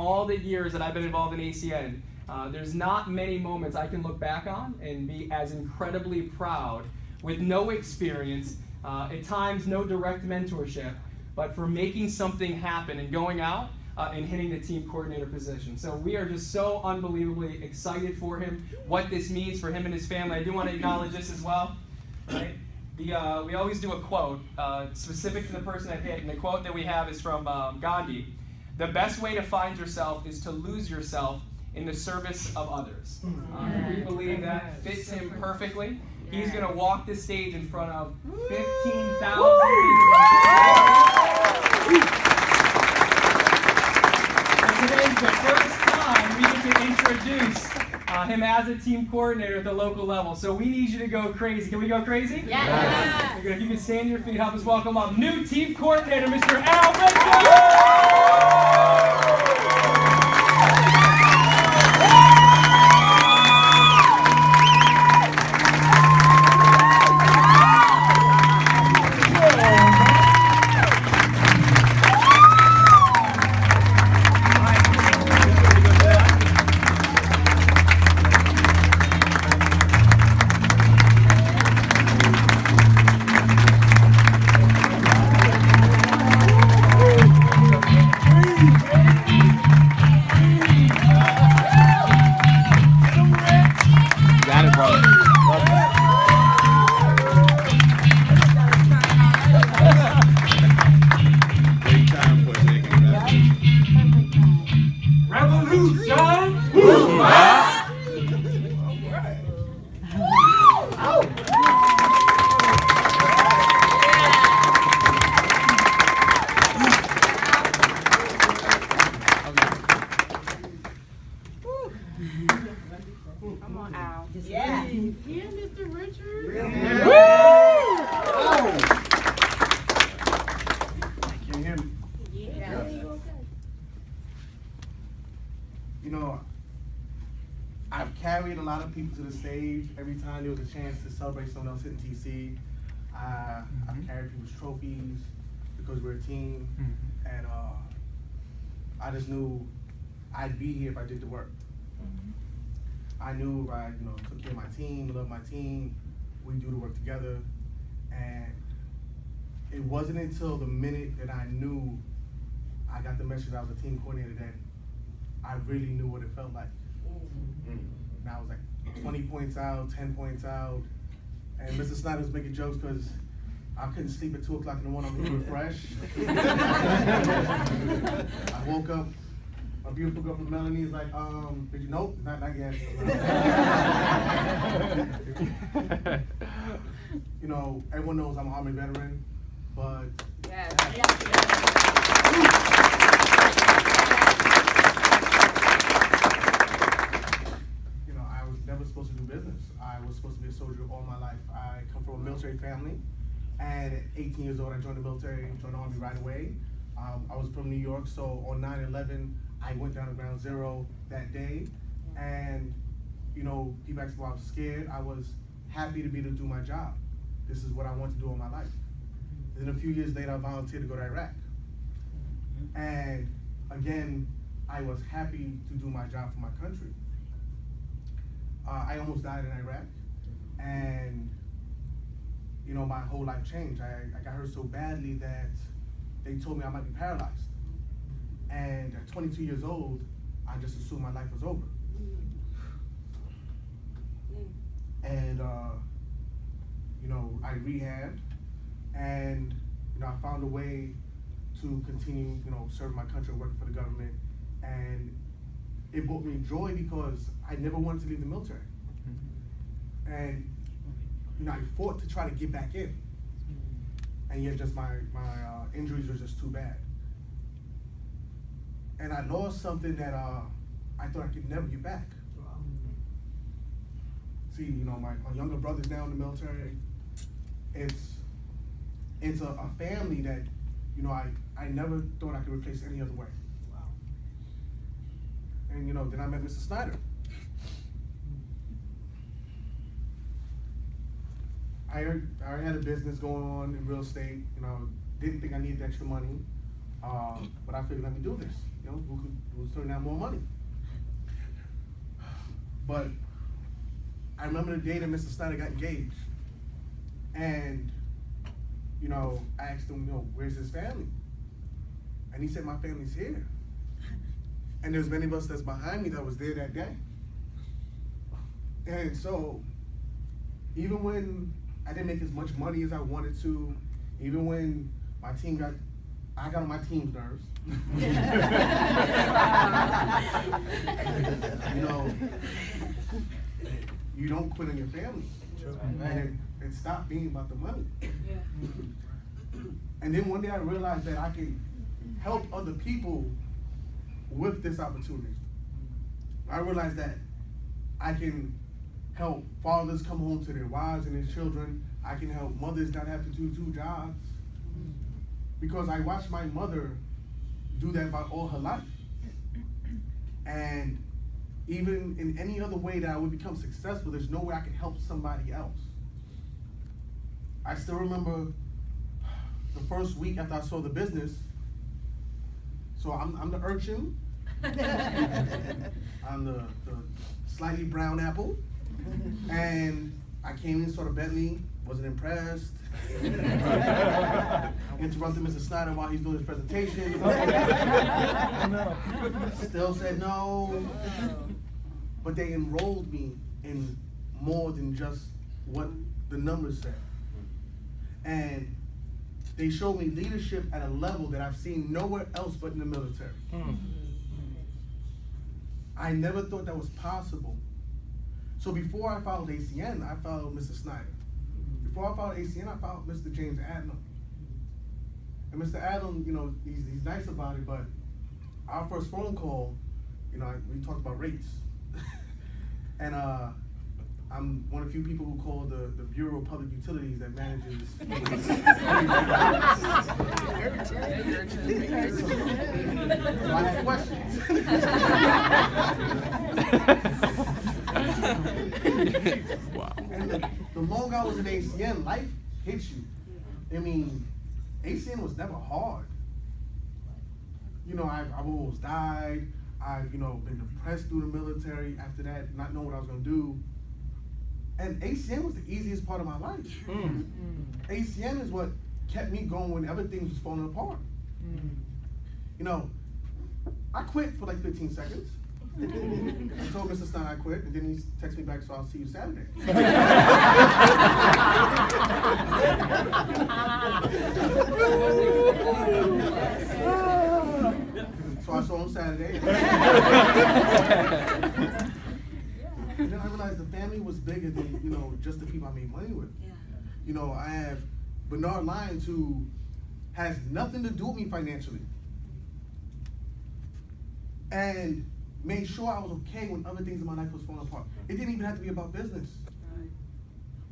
all the years that I've been involved in ACN, there's not many moments I can look back on and be as incredibly proud with no experience, at times no direct mentorship, but for making something happen and going out and hitting the team coordinator position. So we are just so unbelievably excited for him, what this means for him and his family. I do want to acknowledge this as well. Right? We always do a quote specific to the person that hit, and the quote that we have is from Gandhi. The best way to find yourself is to lose yourself in the service of others. We believe that fits him perfectly. He's going to walk the stage in front of 15,000 people. And today's the first time we get to introduce him as a team coordinator at the local level. So we need you to go crazy. Can we go crazy? Yes. If you can stand to your feet, help us welcome up new team coordinator, Mr. Al Richards! Come on, Al. Yeah. Yeah, Mr. Richards. Can you hear me? Yeah. You know, I've carried a lot of people to the stage. Every time there was a chance to celebrate someone else hitting TC, I've carried people's trophies because we're a team, and I just knew I'd be here if I did the work. I knew if I, took care of my team, loved my team, we do the work together, and it wasn't until the minute that I knew I got the message that I was a team coordinator that I really knew what it felt like. And I was like 20 points out, 10 points out, and Mr. Snyder was making jokes because I couldn't sleep at 2 o'clock in the morning, I'm looking fresh. I woke up, a beautiful girl from Melanie is like, did you know? Not yet. Everyone knows I'm an Army veteran, but I was never supposed to do business. I was supposed to be a soldier all my life. I come from a military family, and at 18 years old, I joined the military, joined the Army right away. I was from New York, so on 9/11, I went down to ground zero that day, and people asked me why I was scared. I was happy to be able to do my job. This is what I want to do all my life. Then a few years later, I volunteered to go to Iraq. And again, I was happy to do my job for my country. I almost died in Iraq, and my whole life changed. I got hurt so badly that they told me I might be paralyzed. And at 22 years old, I just assumed my life was over. And I rehabbed, and I found a way to continue, serving my country and working for the government. And it brought me joy because I never wanted to leave the military. And I fought to try to get back in, and yet just my injuries were just too bad. And I lost something that I thought I could never get back. See, my younger brother's now in the military. It's a family that, I never thought I could replace any other way. And then I met Mr. Snyder. I already had a business going on in real estate. Didn't think I needed extra money, but I figured let me do this. who's turning down more money. But I remember the day that Mr. Snyder got engaged, and I asked him, where's his family? And he said, my family's here. And there's many of us that's behind me that was there that day. And so, even when I didn't make as much money as I wanted to, even when my team I got on my team's nerves. You don't quit on your family. And it stopped being about the money. And then one day I realized that I can help other people with this opportunity. I realized that I can help fathers come home to their wives and their children. I can help mothers not have to do 2 jobs. Because I watched my mother do that about all her life. And even in any other way that I would become successful, there's no way I can help somebody else. I still remember the first week after I saw the business. So I'm the urchin. I'm the slightly brown apple. And I came in, saw the Bentley, wasn't impressed. Interrupted Mr. Snyder while he's doing his presentation. Still said no. But they enrolled me in more than just what the numbers said. And they showed me leadership at a level that I've seen nowhere else but in the military. I never thought that was possible. So before I followed ACN, I followed Mr. Snyder. Before I followed ACN, I followed Mr. James Adlam. And Mr. Adlam, he's nice about it, but our first phone call, we talked about rates. And I'm one of the few people who call the Bureau of Public Utilities that manages. So I had questions. Wow. And the longer I was in ACN, life hits you. I mean, ACN was never hard. I've almost died. I've, been depressed through the military after that, not knowing what I was going to do. And ACN was the easiest part of my life. ACN is what kept me going when everything was falling apart. I quit for like 15 seconds. I told Mr. Stein I quit, and then he texted me back, so I'll see you Saturday. So I saw him Saturday. And then I realized the family was bigger than, just the people I made money with. I have Bernard Lyons, who has nothing to do with me financially. And made sure I was okay when other things in my life was falling apart. It didn't even have to be about business.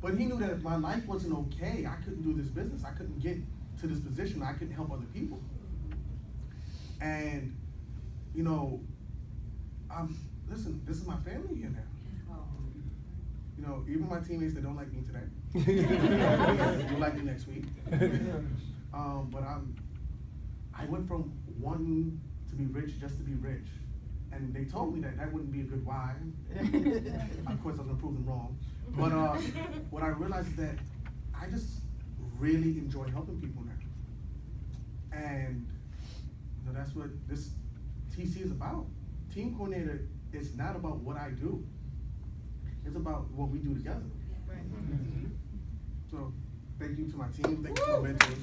But he knew that if my life wasn't okay, I couldn't do this business. I couldn't get to this position. I couldn't help other people. And, listen, this is my family here now. Even my teammates that don't like me today, will like me next week. But I went from wanting to be rich just to be rich. And they told me that wouldn't be a good why. Of course, I was gonna prove them wrong. But what I realized is that I just really enjoy helping people now. And that's what this TC is about. Team coordinator is not about what I do. It's about what we do together. So thank you to my team, thank you to my mentors.